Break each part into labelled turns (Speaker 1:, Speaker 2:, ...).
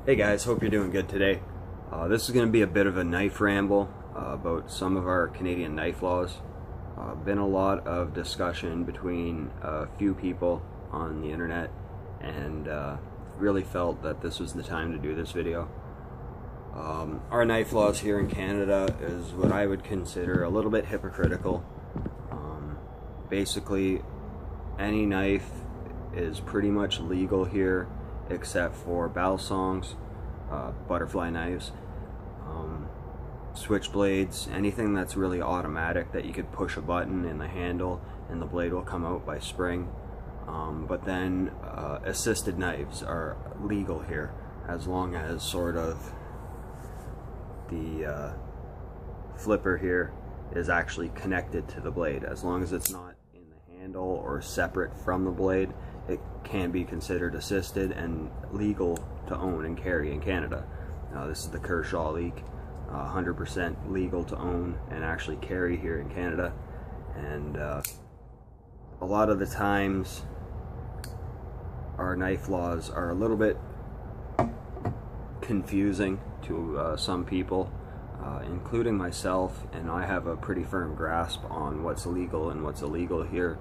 Speaker 1: Hey guys, hope you're doing good today. This is going to be a bit of a knife ramble about some of our Canadian knife laws. Been a lot of discussion between a few people on the internet, and really felt that this was the time to do this video. Our knife laws here in Canada is what I would consider a little bit hypocritical. Basically, any knife is pretty much legal here except for balisongs, butterfly knives, switchblades, anything that's really automatic that you could push a button in the handle and the blade will come out by spring. But then assisted knives are legal here as long as sort of the flipper here is actually connected to the blade. As long as it's not in the handle or separate from the blade, it can be considered assisted and legal to own and carry in Canada. This is the Kershaw leak, 100% legal to own and actually carry here in Canada. And a lot of the times our knife laws are a little bit confusing to some people, including myself, and I have a pretty firm grasp on what's legal and what's illegal here.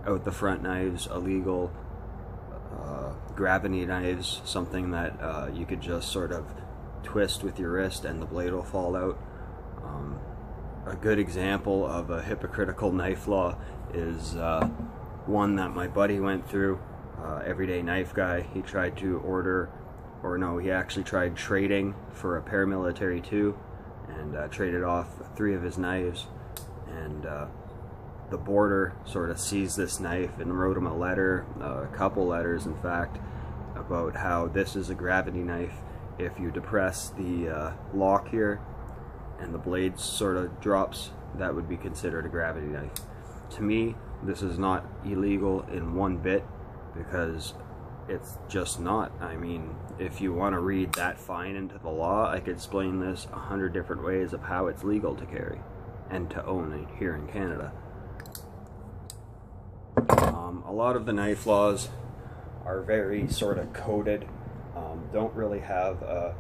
Speaker 1: Out the front knives, illegal. Gravity knives, something that you could just sort of twist with your wrist and the blade will fall out. A good example of a hypocritical knife law is one that my buddy went through. Everyday knife guy. He tried to order, or no, he actually tried trading for a paramilitary 2 and traded off 3 of his knives, and the border sort of seized this knife and wrote him a letter, a couple letters in fact, about how this is a gravity knife. If you depress the lock here and the blade sort of drops, that would be considered a gravity knife. To me, this is not illegal in one bit, because it's just not. I mean, if you want to read that fine into the law, I could explain this 100 different ways of how it's legal to carry and to own here in Canada. A lot of the knife laws are very sort of coded, don't really have a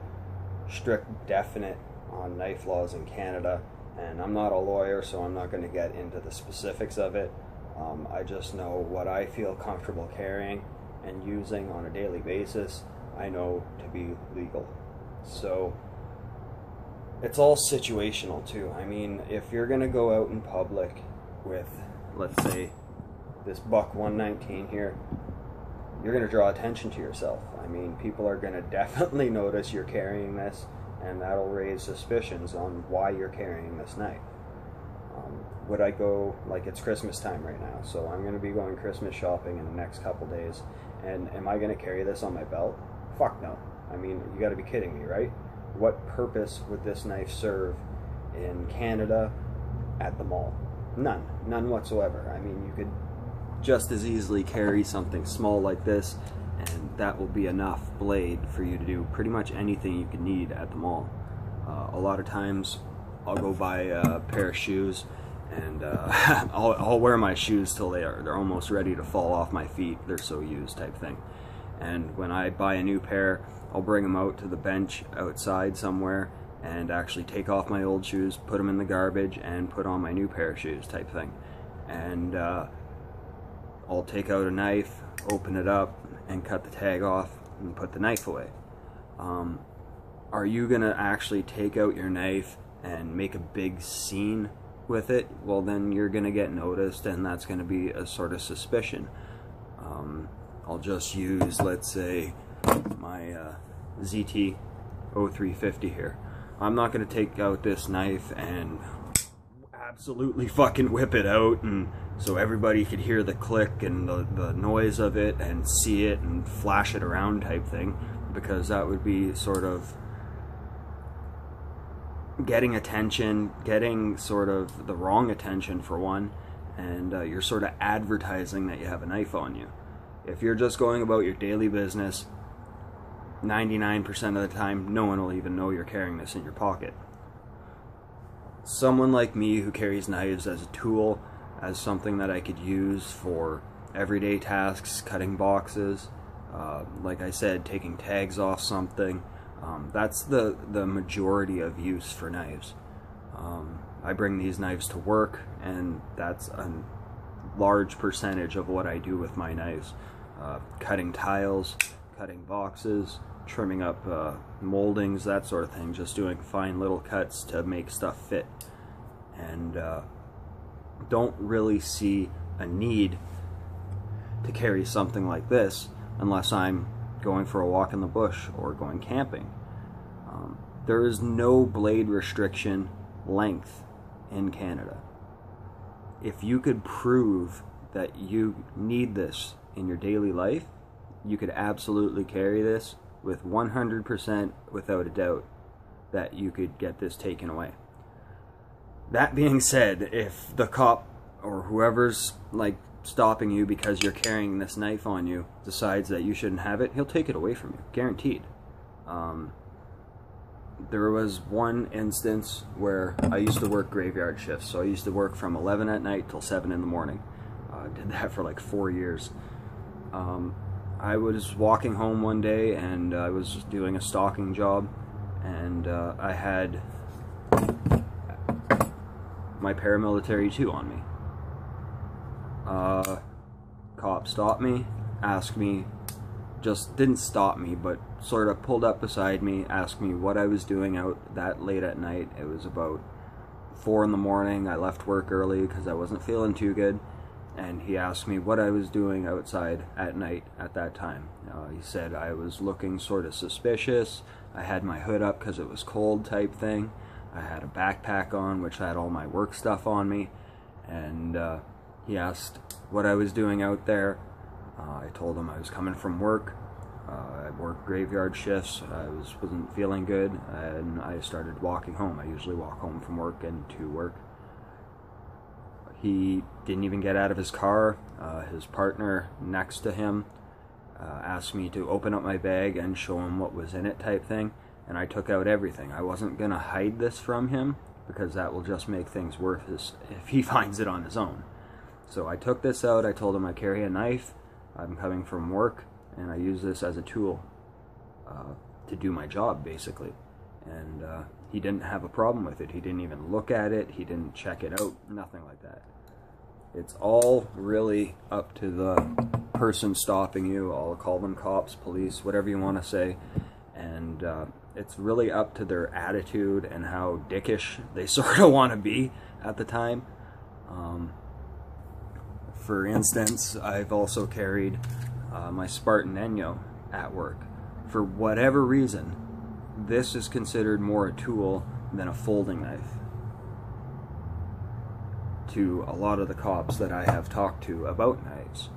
Speaker 1: strict definite on knife laws in Canada, and I'm not a lawyer, so I'm not going to get into the specifics of it. I just know what I feel comfortable carrying and using on a daily basis, I know to be legal. So it's all situational too. I mean, if you're going to go out in public with, let's say, this buck 119 here, you're going to draw attention to yourself. I mean, people are going to definitely notice you're carrying this, and that'll raise suspicions on why you're carrying this knife. Would I go, like, it's Christmas time right now, so I'm going to be going Christmas shopping in the next couple days, and am I going to carry this on my belt? Fuck no. I mean, you got to be kidding me, right? What purpose would this knife serve in Canada at the mall? None whatsoever. I mean, you could just as easily carry something small like this, and that will be enough blade for you to do pretty much anything you could need at the mall. A lot of times I'll go buy a pair of shoes, and I'll wear my shoes till they're almost ready to fall off my feet, they're so used, type thing. And when I buy a new pair, I'll bring them out to the bench outside somewhere and actually take off my old shoes, put them in the garbage, and put on my new pair of shoes, type thing. And I'll take out a knife, open it up, and cut the tag off and put the knife away. Are you gonna actually take out your knife and make a big scene with it? Well, then you're gonna get noticed, and that's gonna be a sort of suspicion. I'll just use, let's say, my ZT 0350 here. I'm not gonna take out this knife and absolutely fucking whip it out, and so everybody could hear the click and the noise of it and see it and flash it around, type thing, because that would be sort of getting attention, getting sort of the wrong attention for one, and you're sort of advertising that you have a knife on you. If you're just going about your daily business, 99% of the time no one will even know you're carrying this in your pocket. Someone like me who carries knives as a tool, as something that I could use for everyday tasks, cutting boxes, Like I said, taking tags off something. That's the majority of use for knives. I bring these knives to work, and that's a large percentage of what I do with my knives. Cutting tiles, cutting boxes, trimming up moldings, that sort of thing. Just doing fine little cuts to make stuff fit. And don't really see a need to carry something like this unless I'm going for a walk in the bush or going camping. There is no blade restriction length in Canada. If you could prove that you need this in your daily life, you could absolutely carry this with 100% without a doubt that you could get this taken away. That being said, if the cop or whoever's like stopping you because you're carrying this knife on you decides that you shouldn't have it, he'll take it away from you, guaranteed. There was one instance where I used to work graveyard shifts, so I used to work from 11 at night till 7 in the morning. Did that for like 4 years. I was walking home one day and I was doing a stalking job, and I had my paramilitary 2 on me. Cop stopped me, asked me, just didn't stop me, but sort of pulled up beside me, asked me what I was doing out that late at night. It was about 4 in the morning. I left work early because I wasn't feeling too good, and he asked me what I was doing outside at night at that time. He said I was looking sort of suspicious. I had my hood up because it was cold type thing. I had a backpack on which had all my work stuff on me, and he asked what I was doing out there. I told him I was coming from work. I worked graveyard shifts. I wasn't feeling good, and I started walking home. I usually walk home from work and to work. He didn't even get out of his car. His partner next to him asked me to open up my bag and show him what was in it type thing, and I took out everything. I wasn't going to hide this from him because that will just make things worse if he finds it on his own. So I took this out. I told him I carry a knife. I'm coming from work, and I use this as a tool to do my job, basically. And he didn't have a problem with it. He didn't even look at it. He didn't check it out. Nothing like that. It's all really up to the person stopping you. I'll call them cops, police, whatever you want to say. And it's really up to their attitude and how dickish they sort of want to be at the time. For instance, I've also carried my Spartan Enyo at work. For whatever reason, this is considered more a tool than a folding knife to a lot of the cops that I have talked to about knives.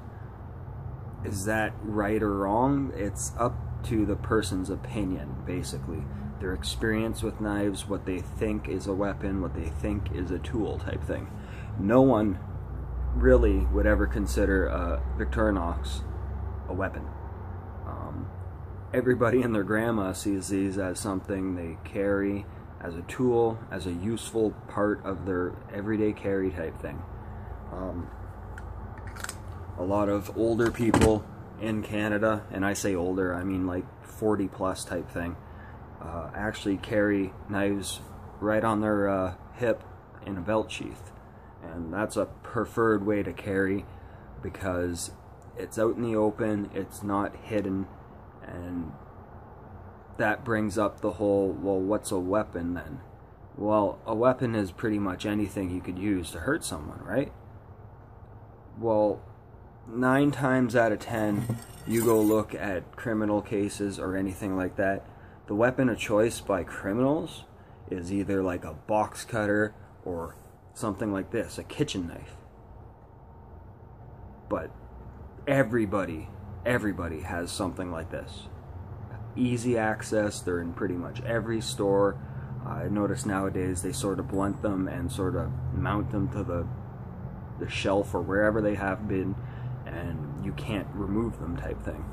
Speaker 1: Is that right or wrong? It's up to the person's opinion, basically. Their experience with knives, what they think is a weapon, what they think is a tool type thing. No one really would ever consider a Victorinox a weapon. Everybody and their grandma sees these as something they carry, as a tool, as a useful part of their everyday carry type thing. A lot of older people in Canada, and I say older, I mean like 40 plus type thing, actually carry knives right on their hip in a belt sheath. And that's a preferred way to carry because it's out in the open, it's not hidden, and that brings up the whole, well, what's a weapon then? Well, a weapon is pretty much anything you could use to hurt someone, right? Well, 9 times out of 10, you go look at criminal cases or anything like that, the weapon of choice by criminals is either like a box cutter or something like this, a kitchen knife. But everybody has something like this. Easy access, they're in pretty much every store. I notice nowadays they sort of blunt them and sort of mount them to the shelf or wherever they have been, and you can't remove them type thing.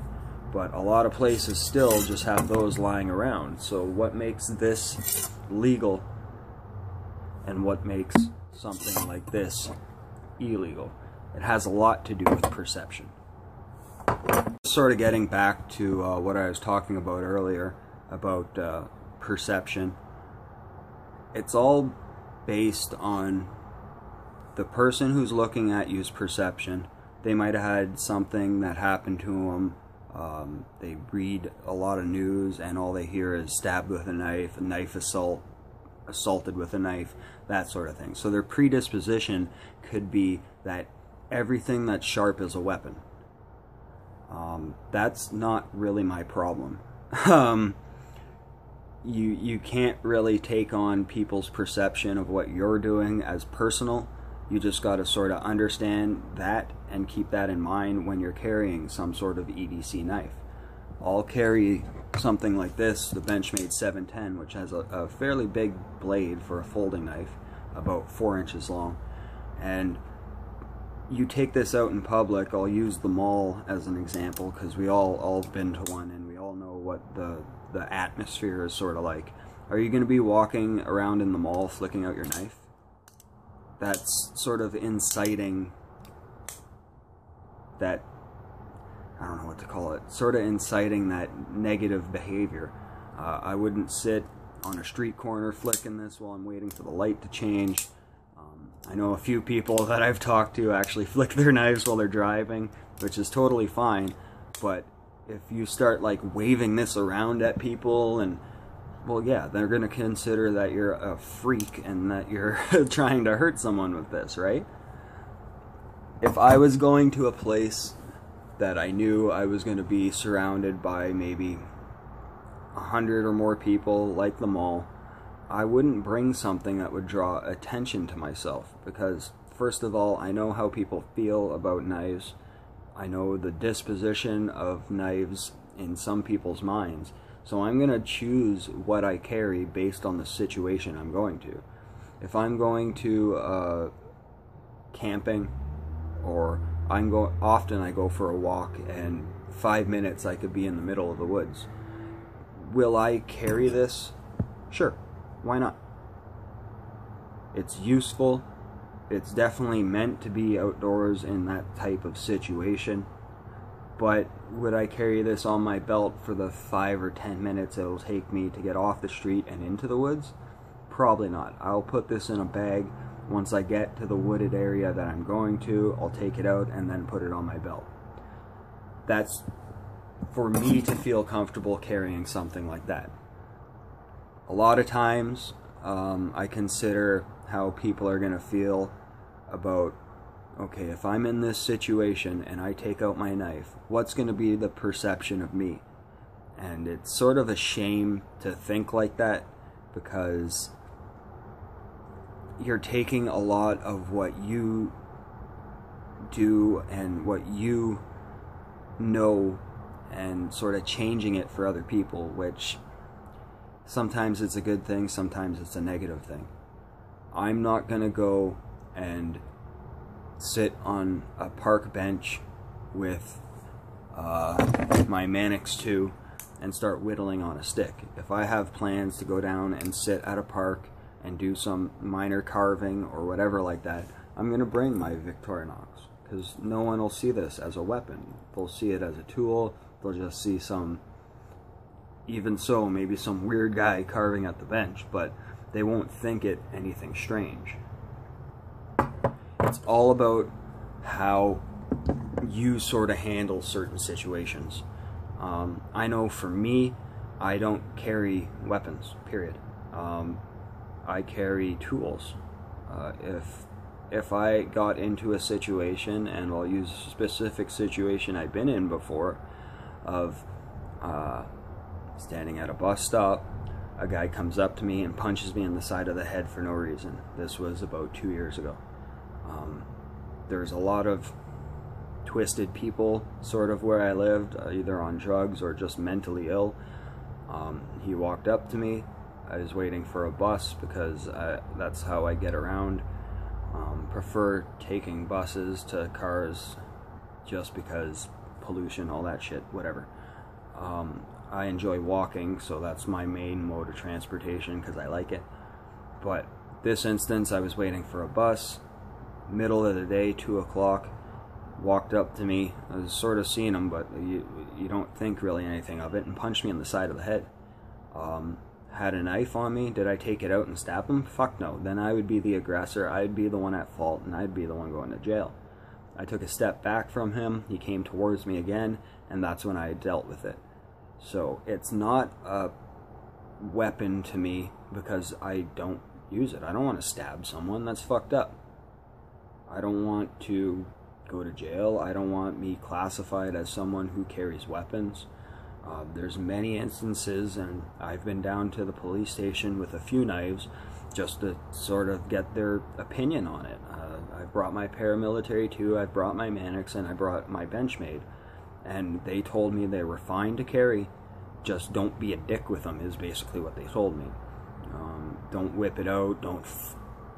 Speaker 1: But a lot of places still just have those lying around. So what makes this legal and what makes something like this illegal? It has a lot to do with perception. just sort of getting back to what I was talking about earlier about perception. It's all based on the person who's looking at you's perception. They might have had something that happened to them. They read a lot of news and all they hear is stabbed with a knife assault, assaulted with a knife, that sort of thing. So their predisposition could be that everything that's sharp is a weapon. That's not really my problem. You can't really take on people's perception of what you're doing as personal. You just got to sort of understand that and keep that in mind when you're carrying some sort of EDC knife. I'll carry something like this, the Benchmade 710, which has a fairly big blade for a folding knife, about 4 inches long. And you take this out in public. I'll use the mall as an example because we all been to one and we all know what the atmosphere is sort of like. Are you going to be walking around in the mall flicking out your knife? That's sort of inciting that, I don't know what to call it, sort of inciting that negative behavior. I wouldn't sit on a street corner flicking this while I'm waiting for the light to change. I know a few people that I've talked to actually flick their knives while they're driving, which is totally fine, but if you start like waving this around at people, and well, yeah, they're going to consider that you're a freak and that you're trying to hurt someone with this, right? If I was going to a place that I knew I was going to be surrounded by maybe 100 or more people, like the mall, I wouldn't bring something that would draw attention to myself, because first of all, I know how people feel about knives. I know the disposition of knives in some people's minds. So I'm going to choose what I carry based on the situation I'm going to. If I'm going to camping, or often I go for a walk and 5 minutes I could be in the middle of the woods. Will I carry this? Sure. Why not? It's useful. It's definitely meant to be outdoors in that type of situation. But would I carry this on my belt for the 5 or 10 minutes it'll take me to get off the street and into the woods? Probably not. I'll put this in a bag. Once I get to the wooded area that I'm going to, I'll take it out and then put it on my belt. That's for me to feel comfortable carrying something like that. A lot of times, I consider how people are going to feel about, okay, if I'm in this situation and I take out my knife, what's going to be the perception of me? And it's sort of a shame to think like that, because you're taking a lot of what you do and what you know and sort of changing it for other people, which sometimes it's a good thing, sometimes it's a negative thing. I'm not going to go and sit on a park bench with my Mannix 2 and start whittling on a stick. If I have plans to go down and sit at a park and do some minor carving or whatever like that, I'm going to bring my Victorinox, because no one will see this as a weapon. They'll see it as a tool. They'll just see some, even so, maybe some weird guy carving at the bench, but they won't think it anything strange. It's all about how you sort of handle certain situations. I know for me, I don't carry weapons, period. I carry tools. If I got into a situation, and I'll use a specific situation I've been in before, of standing at a bus stop, a guy comes up to me and punches me in the side of the head for no reason. This was about 2 years ago. There's a lot of twisted people sort of where I lived, either on drugs or just mentally ill. He walked up to me. I was waiting for a bus because that's how I get around. Prefer taking buses to cars just because pollution, all that shit, whatever. I enjoy walking, so that's my main mode of transportation because I like it. But this instance, I was waiting for a bus, middle of the day, 2 o'clock. walked up to me. I was sort of seeing him, but you don't think really anything of it, and punched me in the side of the head. Had a knife on me. Did I take it out and stab him? Fuck no. Then I would be the aggressor. I'd be the one at fault, and I'd be the one going to jail. I took a step back from him. He came towards me again, and that's when I dealt with it. So it's not a weapon to me because I don't use it. I don't want to stab someone. That's fucked up. I don't want to go to jail. I don't want me classified as someone who carries weapons. There's many instances, and I've been down to the police station with a few knives just to sort of get their opinion on it. I brought my paramilitary too, I brought my Mannix, and I brought my Benchmade, and they told me they were fine to carry, just don't be a dick with them is basically what they told me. Don't whip it out, don't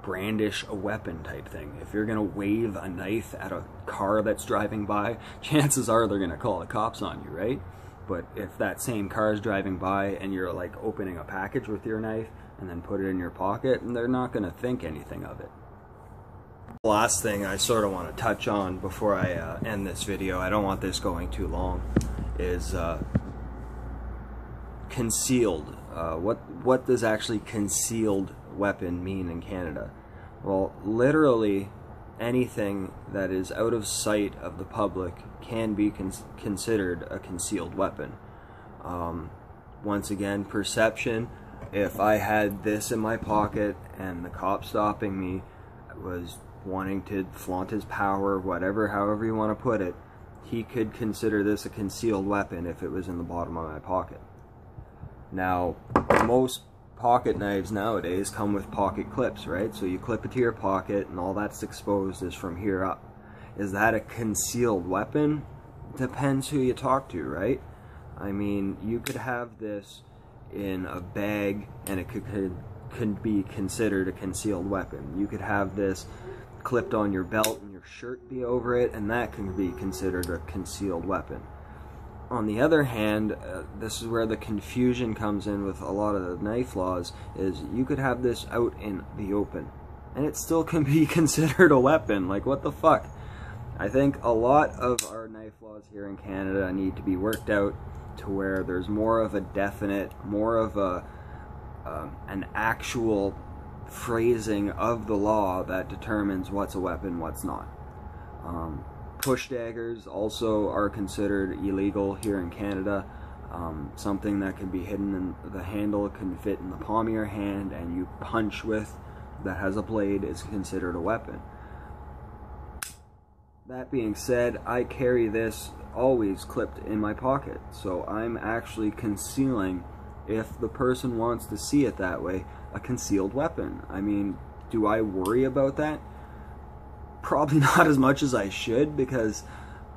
Speaker 1: brandish a weapon type thing. If you're gonna wave a knife at a car that's driving by, chances are they're gonna call the cops on you, right? But if that same car is driving by and you're like opening a package with your knife and then put it in your pocket, and they're not gonna think anything of it. The last thing I sort of want to touch on before I end this video, I don't want this going too long, is concealed. What does actually concealed weapon mean in Canada? Well, literally anything that is out of sight of the public can be considered a concealed weapon. Once again, perception. If I had this in my pocket and the cop stopping me was wanting to flaunt his power, whatever, however you want to put it, he could consider this a concealed weapon if it was in the bottom of my pocket. Now, most pocket knives nowadays come with pocket clips, right? So you clip it to your pocket and all that's exposed is from here up. Is that a concealed weapon? Depends who you talk to, right? I mean, you could have this in a bag and it could be considered a concealed weapon. You could have this clipped on your belt and your shirt be over it, and that can be considered a concealed weapon. On the other hand, this is where the confusion comes in with a lot of the knife laws, is you could have this out in the open and it still can be considered a weapon. Like, what the fuck? I think a lot of our knife laws here in Canada need to be worked out to where there's more of a definite, more of a an actual phrasing of the law that determines what's a weapon, what's not. Push daggers also are considered illegal here in Canada. Something that can be hidden in the handle can fit in the palm of your hand and you punch with that has a blade is considered a weapon. That being said, I carry this always clipped in my pocket, so I'm actually concealing, if the person wants to see it that way, a concealed weapon. I mean, do I worry about that? Probably not as much as I should, because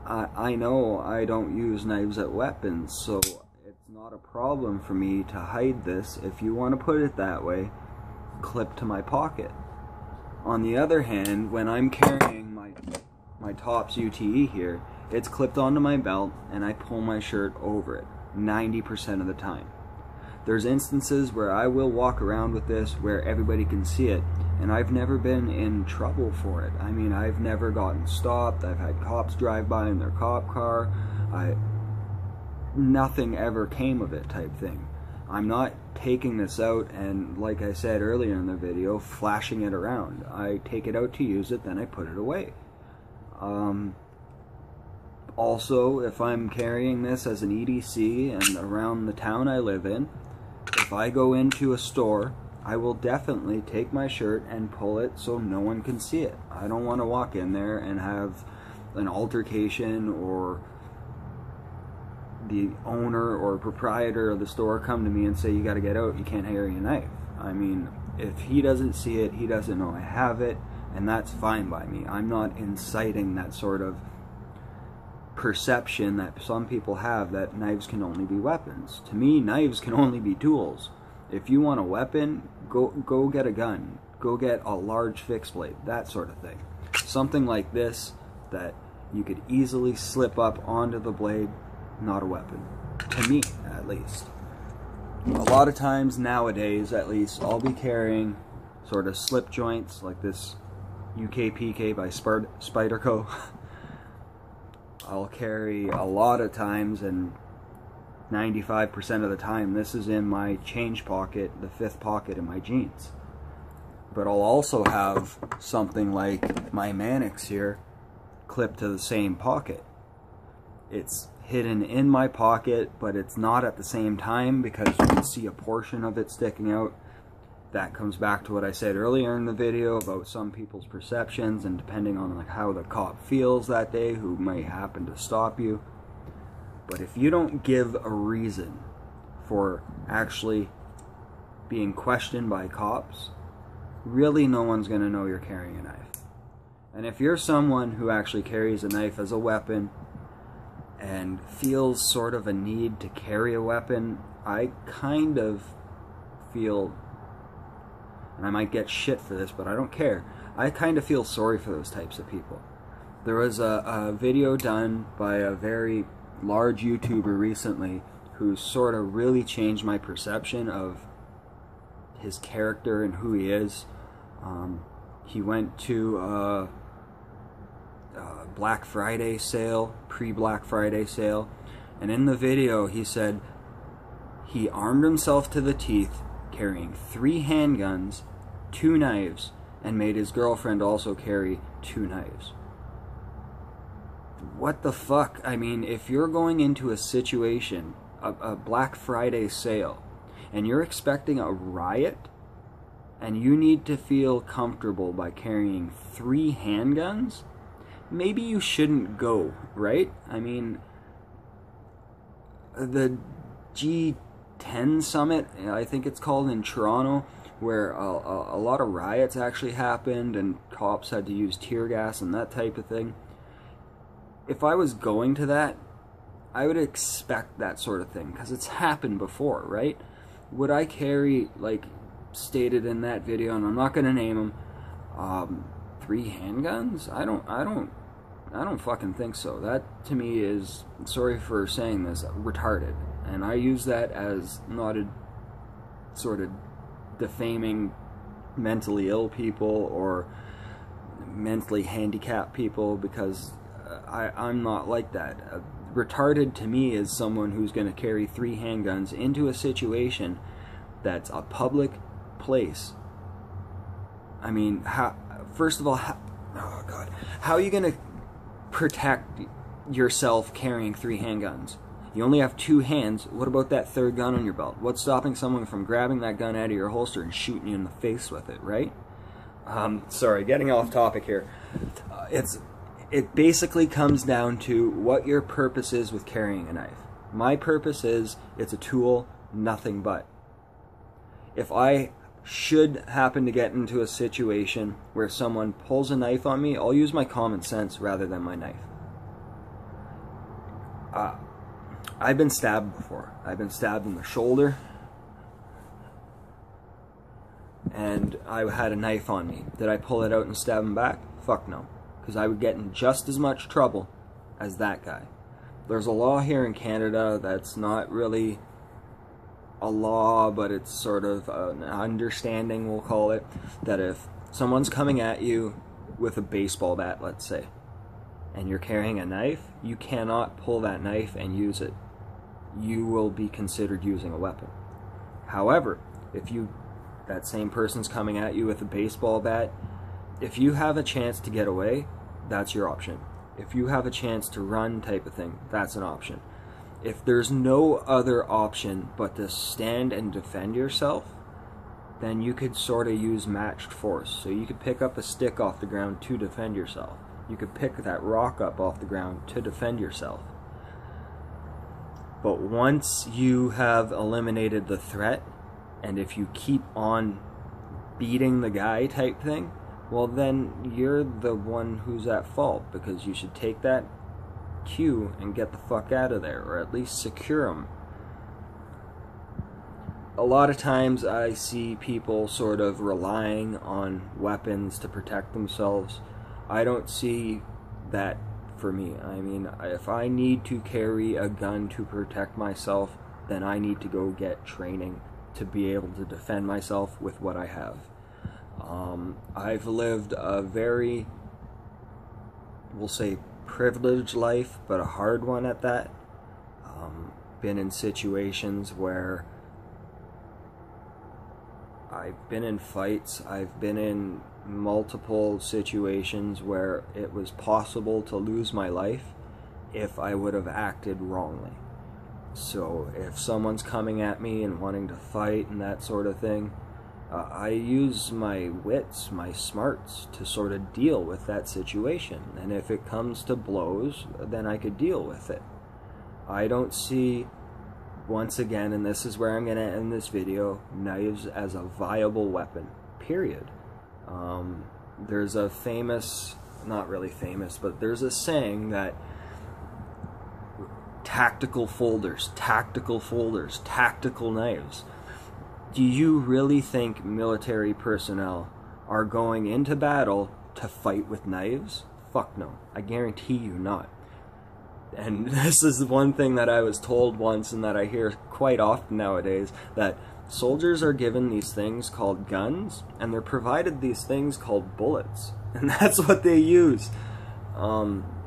Speaker 1: I know I don't use knives as weapons, so it's not a problem for me to hide this, if you want to put it that way, clipped to my pocket. On the other hand, when I'm carrying my Tops UTE here, it's clipped onto my belt and I pull my shirt over it 90% of the time. There's instances where I will walk around with this where everybody can see it, and I've never been in trouble for it. I mean, I've never gotten stopped. I've had cops drive by in their cop car. Nothing ever came of it type thing. I'm not taking this out and, like I said earlier in the video, flashing it around. I take it out to use it, then I put it away. Also, if I'm carrying this as an EDC and around the town I live in, if I go into a store, I will definitely take my shirt and pull it so no one can see it. I don't want to walk in there and have an altercation or the owner or proprietor of the store come to me and say, you got to get out, you can't carry a knife. I mean, if he doesn't see it, he doesn't know I have it, and that's fine by me. I'm not inciting that sort of perception that some people have that knives can only be weapons. To me, knives can only be tools. If you want a weapon, go get a gun. Go get a large fixed blade, that sort of thing. Something like this that you could easily slip up onto the blade, not a weapon. To me, at least. A lot of times nowadays, at least, I'll be carrying sort of slip joints like this UKPK by Spyderco. I'll carry a lot of times, and 95% of the time this is in my change pocket, the 5th pocket in my jeans. But I'll also have something like my Mannix here clipped to the same pocket. It's hidden in my pocket, but it's not at the same time because you can see a portion of it sticking out. That comes back to what I said earlier in the video about some people's perceptions, and depending on like how the cop feels that day, who may happen to stop you. But if you don't give a reason for actually being questioned by cops, really no one's going to know you're carrying a knife. And if you're someone who actually carries a knife as a weapon and feels sort of a need to carry a weapon, I kind of feel, and I might get shit for this, but I don't care, I kind of feel sorry for those types of people. There was a video done by a very large YouTuber recently who sort of really changed my perception of his character and who he is. He went to a Black Friday sale, pre-Black Friday sale, and in the video he said he armed himself to the teeth carrying 3 handguns, 2 knives, and made his girlfriend also carry 2 knives. What the fuck? I mean, if you're going into a situation, a Black Friday sale, and you're expecting a riot, and you need to feel comfortable by carrying 3 handguns, maybe you shouldn't go, right? I mean, the G10 summit, I think it's called, in Toronto, where a lot of riots actually happened and cops had to use tear gas and that type of thing. If I was going to that, I would expect that sort of thing, because it's happened before, right? Would I carry, like stated in that video, and I'm not going to name them, 3 handguns? I don't fucking think so. That to me is, sorry for saying this, retarded. And I use that as not a sort of defaming mentally ill people or mentally handicapped people, because I'm not like that. Retarded to me is someone who's going to carry 3 handguns into a situation that's a public place. I mean, first of all, oh God, how are you going to protect yourself carrying 3 handguns? You only have 2 hands. What about that 3rd gun on your belt? What's stopping someone from grabbing that gun out of your holster and shooting you in the face with it, right? Sorry, getting off topic here. It basically comes down to what your purpose is with carrying a knife. My purpose is, it's a tool, nothing but. If I should happen to get into a situation where someone pulls a knife on me, I'll use my common sense rather than my knife. I've been stabbed before. I've been stabbed in the shoulder, and I had a knife on me. Did I pull it out and stab him back? Fuck no. Because I would get in just as much trouble as that guy. There's a law here in Canada that's not really a law, but it's sort of an understanding, we'll call it, that if someone's coming at you with a baseball bat, let's say, and you're carrying a knife, you cannot pull that knife and use it. You will be considered using a weapon. However, if that same person's coming at you with a baseball bat, if you have a chance to get away, that's your option. If you have a chance to run type of thing, that's an option. If there's no other option but to stand and defend yourself, then you could sort of use matched force. So you could pick up a stick off the ground to defend yourself. You could pick that rock up off the ground to defend yourself. But once you have eliminated the threat, and if you keep on beating the guy type thing, well then you're the one who's at fault, because you should take that cue and get the fuck out of there, or at least secure them. A lot of times I see people sort of relying on weapons to protect themselves. I don't see that for me. I mean, if I need to carry a gun to protect myself, then I need to go get training to be able to defend myself with what I have. I've lived a very, we'll say, privileged life, but a hard one at that. Been in situations where I've been in fights, I've been in multiple situations where it was possible to lose my life if I would have acted wrongly. So if someone's coming at me and wanting to fight and that sort of thing, I use my wits, my smarts, to sort of deal with that situation. And if it comes to blows, then I could deal with it. I don't see, once again, and this is where I'm going to end this video, knives as a viable weapon, period. There's a famous, not really famous, but there's a saying that tactical folders, tactical knives. Do you really think military personnel are going into battle to fight with knives? Fuck no. I guarantee you not. And this is one thing that I was told once and that I hear quite often nowadays, that soldiers are given these things called guns, and they're provided these things called bullets. And that's what they use.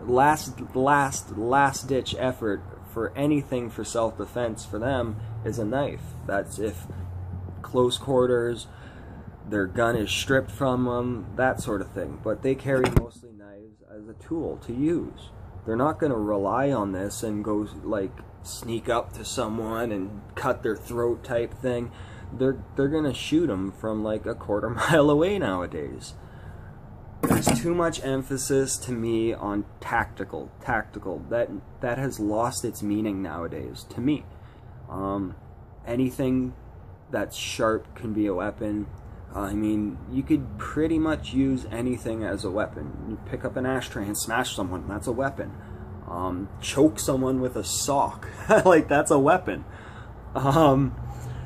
Speaker 1: Last ditch effort for anything for self-defense for them is a knife. That's if close quarters, their gun is stripped from them, that sort of thing. But they carry mostly knives as a tool to use. They're not going to rely on this and go like sneak up to someone and cut their throat type thing. They're going to shoot them from like a quarter mile away nowadays. There's too much emphasis to me on tactical. That has lost its meaning nowadays to me. Anything that's sharp can be a weapon. I mean, you could pretty much use anything as a weapon. You pick up an ashtray and smash someone, that's a weapon. Choke someone with a sock, like that's a weapon.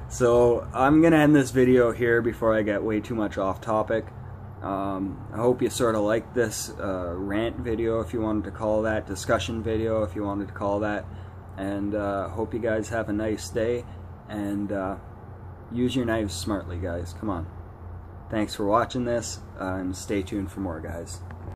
Speaker 1: So I'm gonna end this video here before I get way too much off topic. I hope you sort of like this rant video, if you wanted to call that, discussion video, if you wanted to call that, and hope you guys have a nice day, and use your knives smartly, guys. Come on. Thanks for watching this, and stay tuned for more, guys.